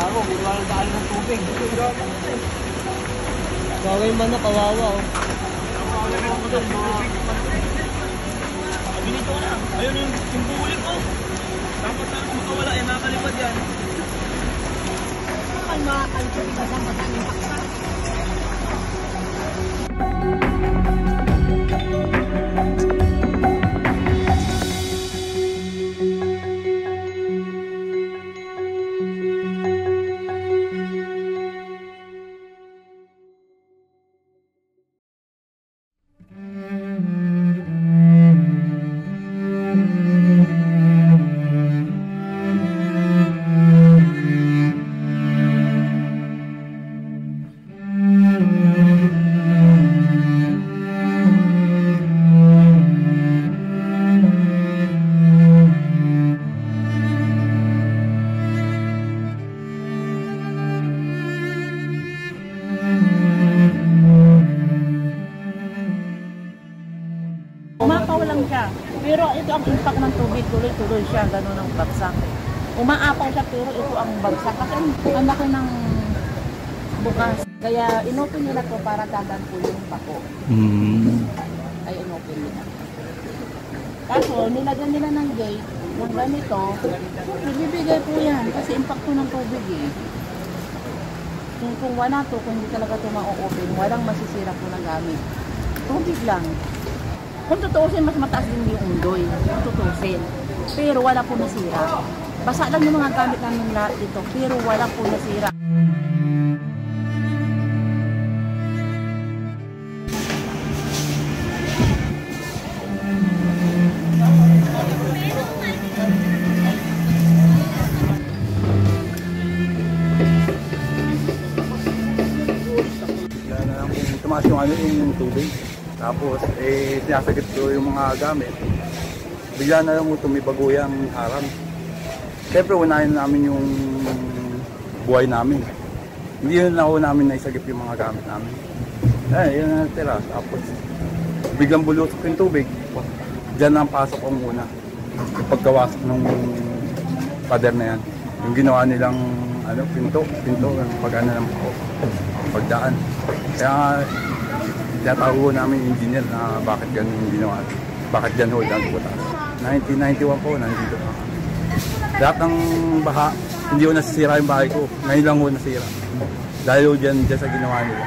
Gago, ginawa ng daan ng tubig. Gawin man na kawawa oh. Binito na. Ayun yung buhuli ko. Tapos na kung makawala ay makakalipad yan. Ay makakalipad ka sa masaming paksa. Umapaw lang siya. Pero ito ang impact ng tubig, tuloy-tuloy siya, gano'n ang bagsak. Umaapaw siya pero ito ang bagsak. Kasi ang laki ng bukas. Kaya inopen nila to para dadan po yung bako. Ay inopen nila. Kaso nilagyan nila ng gate, ng ganito, bibigay po yan kasi impact po ng tubig eh. Kung wala to, kung hindi talaga ito ma-open, walang masisira po ng gamit. Tubig lang. Kung tutuusin, mas mataas din yung undoy. Kung tutuusin. Pero wala po nasira. Basa lang yung mga gamit namin lahat dito. Pero wala po nasira. Bigla na lang kung tumaas yung tubig. Tapos, sinasagit ko yung mga gamit. Bigla na lang tumibago yung harang. Siyempre, unahin namin yung buhay namin. Hindi yun lang namin naisagip yung mga gamit namin. Yun na natira. Tapos, biglang bulusok yung tubig. Diyan ang pasok ko muna. Yung pagkawasak ng pader na yan. Yung ginawa nilang pinto, yung pag-ano ng pagdaan. Kaya, tinatago namin yung engineer na bakit ganun yung ginawa. Bakit dyan hold ang butas. 1991 po, nandito na. Lahat ng baha, hindi ko nasisira yung bahay ko. Ngayon lang ko nasira. Dahil dyan sa ginawa nila.